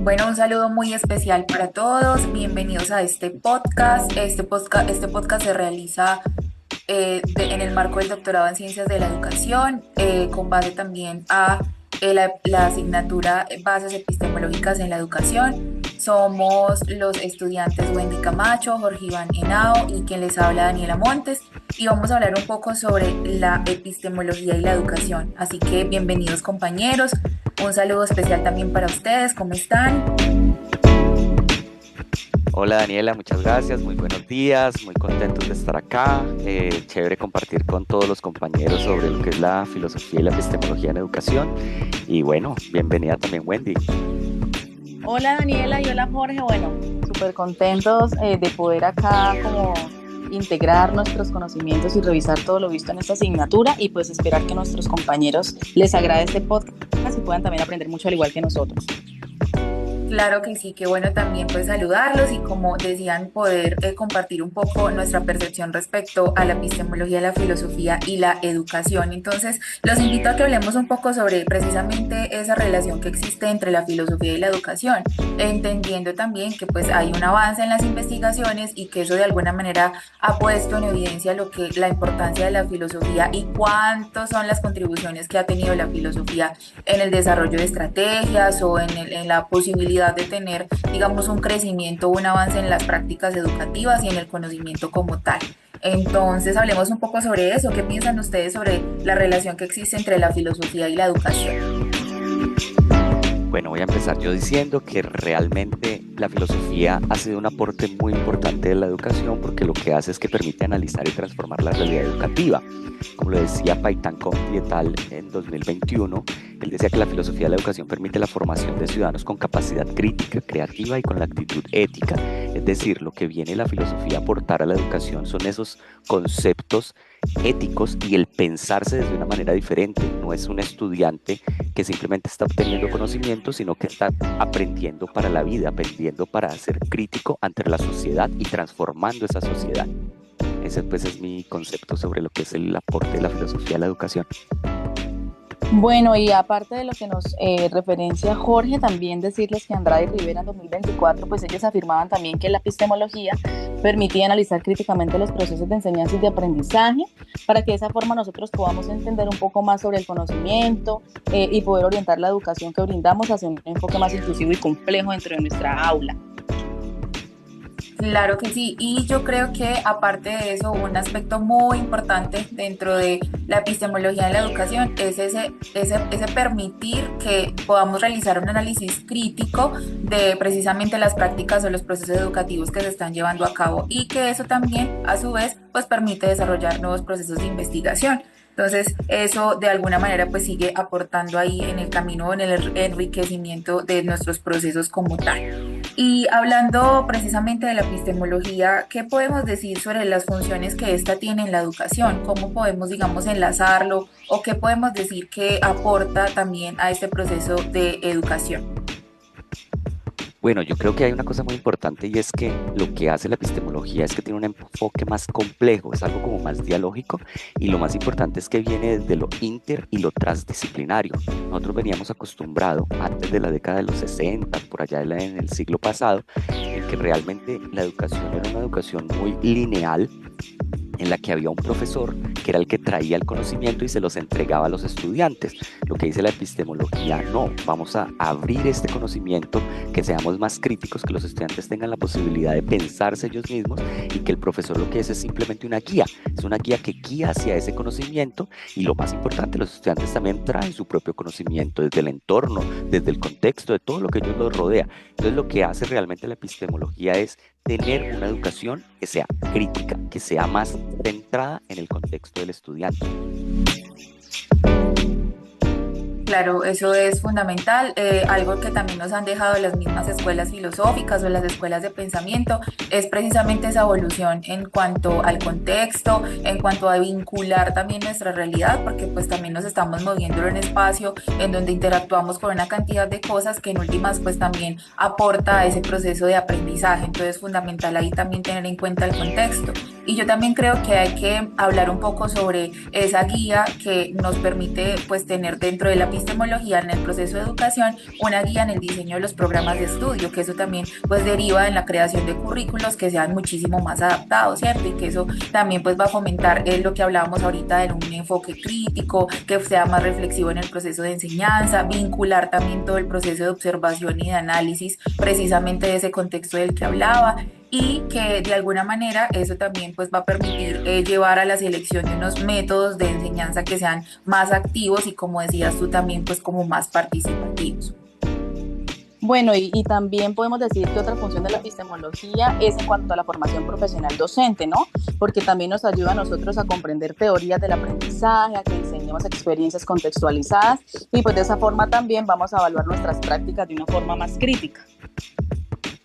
Bueno, un saludo muy especial para todos. Bienvenidos a este podcast. Este podcast se realiza en el marco del doctorado en Ciencias de la Educación, con base también a la asignatura Bases Epistemológicas en la Educación. Somos los estudiantes Wendy Camacho, Jorge Iván Henao y quien les habla Daniela Montes. Y vamos a hablar un poco sobre la epistemología y la educación. Así que bienvenidos compañeros. Un saludo especial también para ustedes. ¿Cómo están? Hola Daniela, muchas gracias, muy buenos días, muy contentos de estar acá. Chévere compartir con todos los compañeros sobre lo que es la filosofía y la epistemología en educación. Y bueno, bienvenida también Wendy. Hola Daniela y hola Jorge, bueno, súper contentos de poder acá como integrar nuestros conocimientos y revisar todo lo visto en esta asignatura y pues esperar que nuestros compañeros les agrade este podcast y puedan también aprender mucho al igual que nosotros. Claro que sí, qué bueno también pues saludarlos y como decían poder compartir un poco nuestra percepción respecto a la epistemología, la filosofía y la educación. Entonces los invito a que hablemos un poco sobre precisamente esa relación que existe entre la filosofía y la educación, entendiendo también que pues hay un avance en las investigaciones y que eso de alguna manera ha puesto en evidencia lo que la importancia de la filosofía y cuántas son las contribuciones que ha tenido la filosofía en el desarrollo de estrategias o en la posibilidad de tener, digamos, un crecimiento, un avance en las prácticas educativas y en el conocimiento como tal. Entonces, hablemos un poco sobre eso. ¿Qué piensan ustedes sobre la relación que existe entre la filosofía y la educación? Bueno, voy a empezar yo diciendo que realmente la filosofía ha sido un aporte muy importante de la educación porque lo que hace es que permite analizar y transformar la realidad educativa. Como lo decía Paitan Conti et al. En 2021, él decía que la filosofía de la educación permite la formación de ciudadanos con capacidad crítica, creativa y con la actitud ética. Es decir, lo que viene la filosofía a aportar a la educación son esos conceptos éticos y el pensarse desde una manera diferente. No es un estudiante que simplemente está obteniendo conocimiento, sino que está aprendiendo para la vida, aprendiendo para ser crítico ante la sociedad y transformando esa sociedad. Ese pues es mi concepto sobre lo que es el aporte de la filosofía a la educación. Bueno, y aparte de lo que nos referencia Jorge, también decirles que Andrade y Rivera en 2024, pues ellos afirmaban también que la epistemología permitía analizar críticamente los procesos de enseñanza y de aprendizaje para que de esa forma nosotros podamos entender un poco más sobre el conocimiento y poder orientar la educación que brindamos hacia un enfoque más inclusivo y complejo dentro de nuestra aula. Claro que sí, y yo creo que aparte de eso, un aspecto muy importante dentro de la epistemología en la educación es ese permitir que podamos realizar un análisis crítico de precisamente las prácticas o los procesos educativos que se están llevando a cabo y que eso también, a su vez, pues permite desarrollar nuevos procesos de investigación. Entonces, eso de alguna manera pues sigue aportando ahí en el camino, en el enriquecimiento de nuestros procesos como tal. Y hablando precisamente de la epistemología, ¿qué podemos decir sobre las funciones que ésta tiene en la educación? ¿Cómo podemos, digamos, enlazarlo? ¿O qué podemos decir que aporta también a este proceso de educación? Bueno, yo creo que hay una cosa muy importante y es que lo que hace la epistemología es que tiene un enfoque más complejo, es algo como más dialógico y lo más importante es que viene desde lo inter y lo transdisciplinario. Nosotros veníamos acostumbrados antes de la década de los 60, por allá en el siglo pasado, en que realmente la educación era una educación muy lineal en la que había un profesor que era el que traía el conocimiento y se los entregaba a los estudiantes. Lo que dice la epistemología, no, vamos a abrir este conocimiento, que seamos más críticos, que los estudiantes tengan la posibilidad de pensarse ellos mismos y que el profesor lo que es simplemente una guía, es una guía que guía hacia ese conocimiento y lo más importante, los estudiantes también traen su propio conocimiento desde el entorno, desde el contexto, de todo lo que ellos los rodea. Entonces lo que hace realmente la epistemología es tener una educación que sea crítica, que sea más centrada en el contexto del estudiante. Claro, eso es fundamental. Algo que también nos han dejado las mismas escuelas filosóficas o las escuelas de pensamiento es precisamente esa evolución en cuanto al contexto, en cuanto a vincular también nuestra realidad, porque pues también nos estamos moviendo en un espacio en donde interactuamos con una cantidad de cosas que en últimas pues también aporta a ese proceso de aprendizaje. Entonces es fundamental ahí también tener en cuenta el contexto. Y yo también creo que hay que hablar un poco sobre esa guía que nos permite pues tener dentro de la epistemología en el proceso de educación una guía en el diseño de los programas de estudio, que eso también pues deriva en la creación de currículos que sean muchísimo más adaptados, ¿cierto? Y que eso también pues va a fomentar lo que hablábamos ahorita de un enfoque crítico, que sea más reflexivo en el proceso de enseñanza, vincular también todo el proceso de observación y de análisis precisamente de ese contexto del que hablaba, y que de alguna manera eso también pues va a permitir llevar a la selección de unos métodos de enseñanza que sean más activos y, como decías tú, también pues como más participativos. Bueno, y también podemos decir que otra función de la epistemología es en cuanto a la formación profesional docente, ¿no? Porque también nos ayuda a nosotros a comprender teorías del aprendizaje, a que diseñemos experiencias contextualizadas y pues de esa forma también vamos a evaluar nuestras prácticas de una forma más crítica.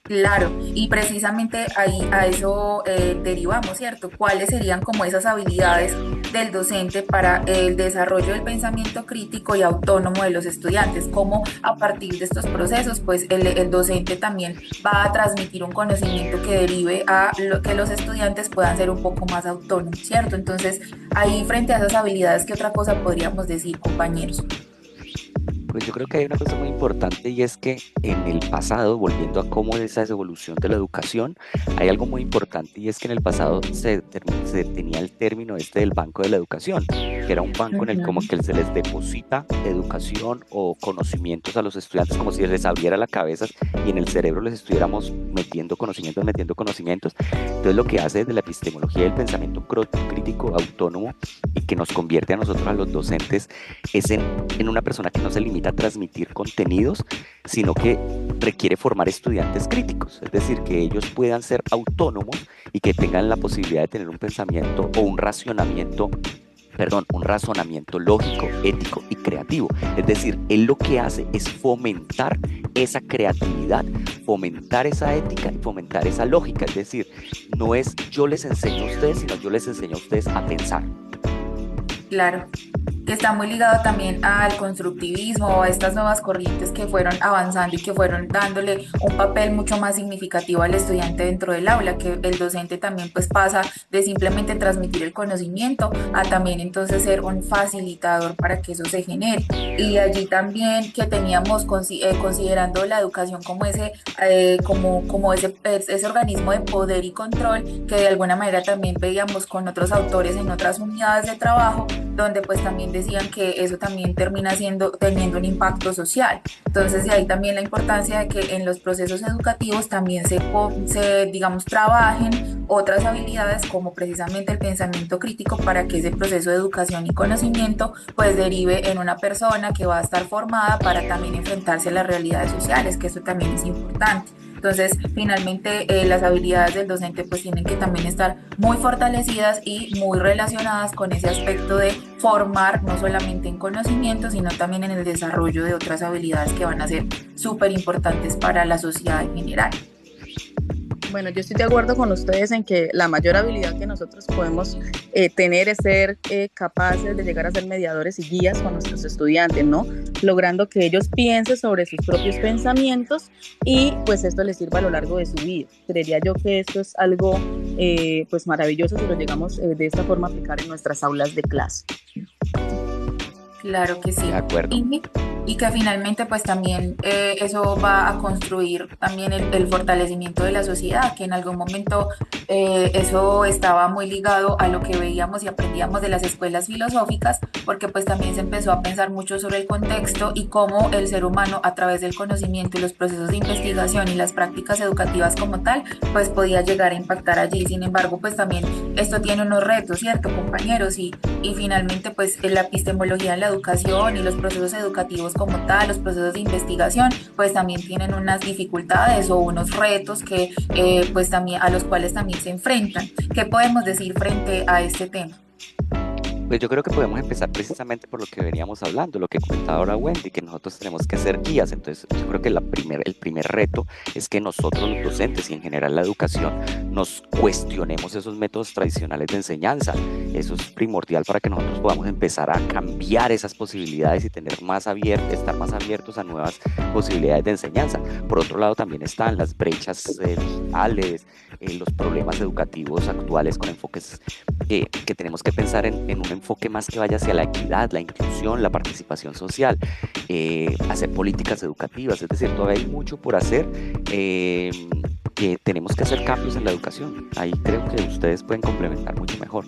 Claro, y precisamente ahí a eso derivamos, ¿cierto? ¿Cuáles serían como esas habilidades del docente para el desarrollo del pensamiento crítico y autónomo de los estudiantes? ¿Cómo a partir de estos procesos, pues el docente también va a transmitir un conocimiento que derive a lo que los estudiantes puedan ser un poco más autónomos, ¿cierto? Entonces, ahí frente a esas habilidades, ¿qué otra cosa podríamos decir, compañeros? Pues yo creo que hay una cosa muy importante y es que en el pasado, volviendo a cómo es esa evolución de la educación, hay algo muy importante y es que en el pasado se tenía el término este del banco de la educación, que era un banco en el como Ujú. que se les deposita educación o conocimientos a los estudiantes como si les abriera la cabeza y en el cerebro les estuviéramos metiendo conocimientos, metiendo conocimientos. Entonces lo que hace desde la epistemología del pensamiento crítico autónomo y que nos convierte a nosotros, a los docentes, es en una persona que no se limita a transmitir contenidos, sino que requiere formar estudiantes críticos, es decir, que ellos puedan ser autónomos y que tengan la posibilidad de tener un pensamiento o un razonamiento lógico, ético y creativo. Es decir, él lo que hace es fomentar esa creatividad, fomentar esa ética y fomentar esa lógica. Es decir, no es yo les enseño a ustedes, sino yo les enseño a ustedes a pensar. Claro, que está muy ligado también al constructivismo o a estas nuevas corrientes que fueron avanzando y que fueron dándole un papel mucho más significativo al estudiante dentro del aula, que el docente también pues pasa de simplemente transmitir el conocimiento a también entonces ser un facilitador para que eso se genere. Y de allí también que teníamos considerando la educación como ese organismo de poder y control, que de alguna manera también veíamos con otros autores en otras unidades de trabajo, donde pues también decían que eso también termina teniendo un impacto social. Entonces de ahí también la importancia de que en los procesos educativos también digamos, trabajen otras habilidades como precisamente el pensamiento crítico para que ese proceso de educación y conocimiento pues derive en una persona que va a estar formada para también enfrentarse a las realidades sociales, que eso también es importante. Entonces, finalmente, las habilidades del docente pues tienen que también estar muy fortalecidas y muy relacionadas con ese aspecto de formar no solamente en conocimiento, sino también en el desarrollo de otras habilidades que van a ser súper importantes para la sociedad en general. Bueno, yo estoy de acuerdo con ustedes en que la mayor habilidad que nosotros podemos tener es ser capaces de llegar a ser mediadores y guías con nuestros estudiantes, ¿no? Logrando que ellos piensen sobre sus propios pensamientos y pues esto les sirva a lo largo de su vida. Creería yo que esto es algo pues maravilloso si lo llegamos de esta forma a aplicar en nuestras aulas de clase. Claro que De sí. acuerdo. Y que finalmente pues también eso va a construir también el fortalecimiento de la sociedad, que en algún momento eso estaba muy ligado a lo que veíamos y aprendíamos de las escuelas filosóficas, porque pues también se empezó a pensar mucho sobre el contexto y cómo el ser humano a través del conocimiento y los procesos de investigación y las prácticas educativas como tal, pues podía llegar a impactar allí. Sin embargo, pues también esto tiene unos retos, ¿cierto, compañeros? Y finalmente pues la epistemología en la educación y los procesos educativos como tal, los procesos de investigación, pues también tienen unas dificultades o unos retos que pues también a los cuales también se enfrentan. ¿Qué podemos decir frente a este tema? Pues yo creo que podemos empezar precisamente por lo que veníamos hablando, lo que comentaba ahora Wendy, que nosotros tenemos que ser guías. Entonces yo creo que el primer reto es que nosotros los docentes y en general la educación nos cuestionemos esos métodos tradicionales de enseñanza Eso es primordial para que nosotros podamos empezar a cambiar esas posibilidades y tener estar más abiertos a nuevas posibilidades de enseñanza. Por otro lado, también están las brechas digitales, los problemas educativos actuales con enfoques que tenemos que pensar en un enfoque más que vaya hacia la equidad, la inclusión, la participación social, hacer políticas educativas, es decir, todavía hay mucho por hacer, que tenemos que hacer cambios en la educación. Ahí creo que ustedes pueden complementar mucho mejor.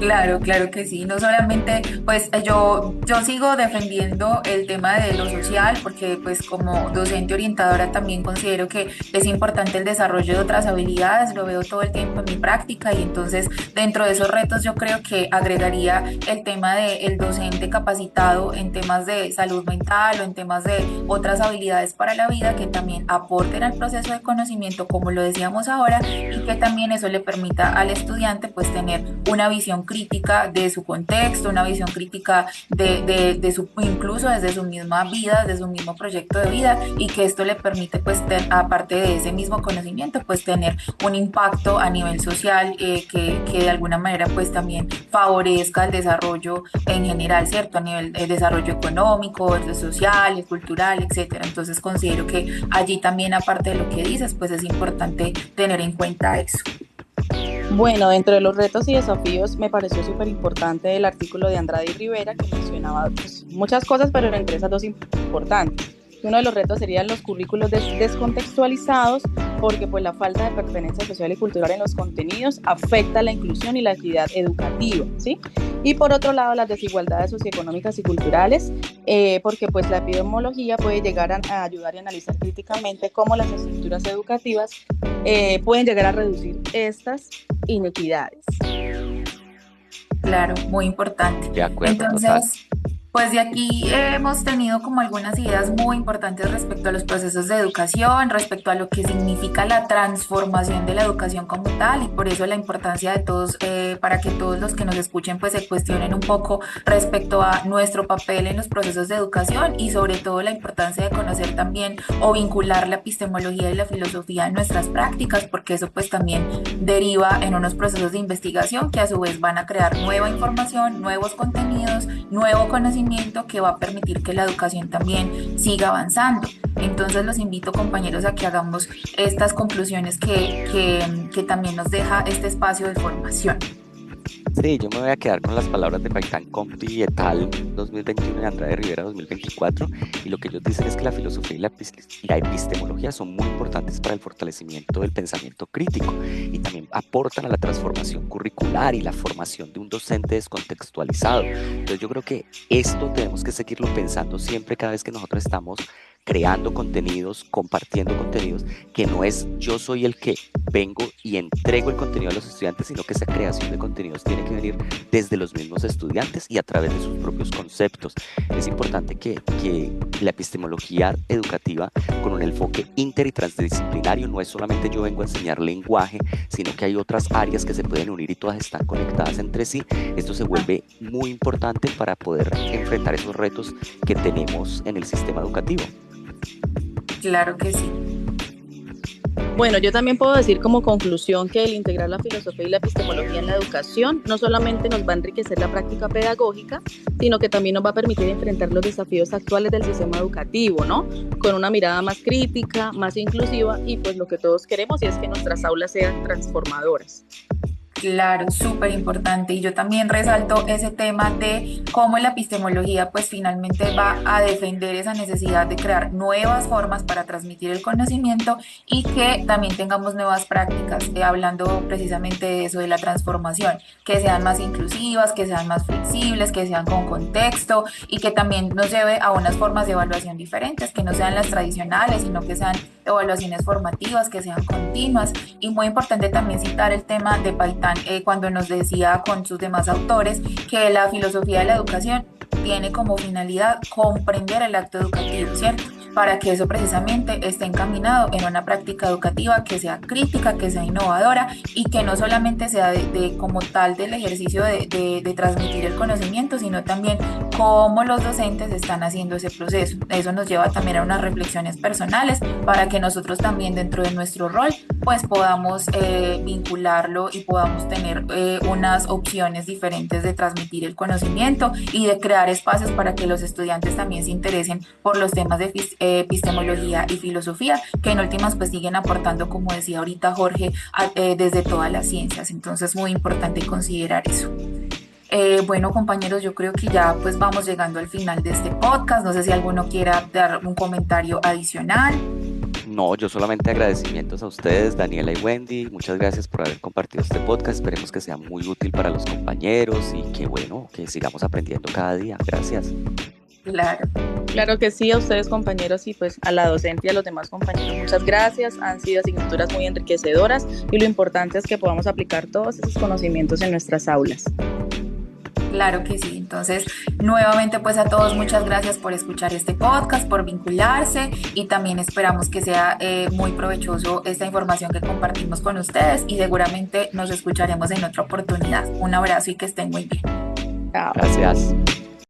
Claro, claro que sí. No solamente, pues yo sigo defendiendo el tema de lo social porque pues como docente orientadora también considero que es importante el desarrollo de otras habilidades, lo veo todo el tiempo en mi práctica y entonces dentro de esos retos yo creo que agregaría el tema del docente capacitado en temas de salud mental o en temas de otras habilidades para la vida que también aporten al proceso de conocimiento, como lo decíamos ahora, y que también eso le permita al estudiante pues tener una visión crítica de su contexto, una visión crítica de su, incluso desde su misma vida, desde su mismo proyecto de vida, y que esto le permite, pues, aparte de ese mismo conocimiento, pues, tener un impacto a nivel social que de alguna manera, pues, también favorezca el desarrollo en general, ¿cierto? A nivel de desarrollo económico, el social, el cultural, etcétera. Entonces, considero que allí también, aparte de lo que dices, pues, es importante tener en cuenta eso. Bueno, dentro de los retos y desafíos me pareció súper importante el artículo de Andrade y Rivera que mencionaba pues, muchas cosas, pero entre esas dos importantes. Uno de los retos serían los currículos descontextualizados, porque pues la falta de pertenencia social y cultural en los contenidos afecta la inclusión y la equidad educativa, ¿sí? Y por otro lado, las desigualdades socioeconómicas y culturales, porque pues la epidemiología puede llegar a ayudar y analizar críticamente cómo las estructuras educativas pueden llegar a reducir estas inequidades. Claro, muy importante. De acuerdo, total. Entonces, pues de aquí hemos tenido como algunas ideas muy importantes respecto a los procesos de educación, respecto a lo que significa la transformación de la educación como tal y por eso la importancia de todos, para que todos los que nos escuchen pues se cuestionen un poco respecto a nuestro papel en los procesos de educación y sobre todo la importancia de conocer también o vincular la epistemología y la filosofía en nuestras prácticas porque eso pues también deriva en unos procesos de investigación que a su vez van a crear nueva información, nuevos contenidos, nuevo conocimiento que va a permitir que la educación también siga avanzando. Entonces los invito, compañeros, a que hagamos estas conclusiones que también nos deja este espacio de formación. Sí, yo me voy a quedar con las palabras de Paitán Compi et al. 2021 y Andrade Rivera 2024 y lo que ellos dicen es que la filosofía y la epistemología son muy importantes para el fortalecimiento del pensamiento crítico y también aportan a la transformación curricular y la formación de un docente descontextualizado. Entonces yo creo que esto tenemos que seguirlo pensando siempre cada vez que nosotros estamos creando contenidos, compartiendo contenidos, que no es yo soy el que vengo y entrego el contenido a los estudiantes, sino que esa creación de contenidos tiene que venir desde los mismos estudiantes y a través de sus propios conceptos. Es importante que la epistemología educativa con un enfoque inter y transdisciplinario no es solamente yo vengo a enseñar lenguaje, sino que hay otras áreas que se pueden unir y todas están conectadas entre sí. Esto se vuelve muy importante para poder enfrentar esos retos que tenemos en el sistema educativo. Claro que sí. Bueno, yo también puedo decir como conclusión que el integrar la filosofía y la epistemología en la educación no solamente nos va a enriquecer la práctica pedagógica, sino que también nos va a permitir enfrentar los desafíos actuales del sistema educativo, ¿no? Con una mirada más crítica, más inclusiva y pues lo que todos queremos y es que nuestras aulas sean transformadoras. Claro, súper importante. Y yo también resalto ese tema de cómo la epistemología pues finalmente va a defender esa necesidad de crear nuevas formas para transmitir el conocimiento y que también tengamos nuevas prácticas, hablando precisamente de eso, de la transformación, que sean más inclusivas, que sean más flexibles, que sean con contexto y que también nos lleve a unas formas de evaluación diferentes, que no sean las tradicionales, sino que sean evaluaciones formativas, que sean continuas. Y muy importante también citar el tema de Paitán cuando nos decía con sus demás autores que la filosofía de la educación tiene como finalidad comprender el acto educativo, ¿cierto? Para que eso precisamente esté encaminado en una práctica educativa que sea crítica, que sea innovadora y que no solamente sea como tal del ejercicio de transmitir el conocimiento, sino también cómo los docentes están haciendo ese proceso. Eso nos lleva también a unas reflexiones personales para que nosotros también dentro de nuestro rol pues podamos vincularlo y podamos tener unas opciones diferentes de transmitir el conocimiento y de crear espacios para que los estudiantes también se interesen por los temas de epistemología y filosofía, que en últimas pues siguen aportando, como decía ahorita Jorge, desde todas las ciencias. Entonces, muy importante considerar eso. Bueno, compañeros, yo creo que ya pues vamos llegando al final de este podcast. No sé si alguno quiera dar un comentario adicional. No, yo solamente agradecimientos a ustedes, Daniela y Wendy. Muchas gracias por haber compartido este podcast. Esperemos que sea muy útil para los compañeros y que bueno, que sigamos aprendiendo cada día. Gracias. Claro. Claro que sí, a ustedes compañeros y pues a la docente y a los demás compañeros, muchas gracias. Han sido asignaturas muy enriquecedoras y lo importante es que podamos aplicar todos esos conocimientos en nuestras aulas. Claro que sí. Entonces, nuevamente pues a todos muchas gracias por escuchar este podcast, por vincularse y también esperamos que sea muy provechoso esta información que compartimos con ustedes y seguramente nos escucharemos en otra oportunidad. Un abrazo y que estén muy bien. Chao. Gracias.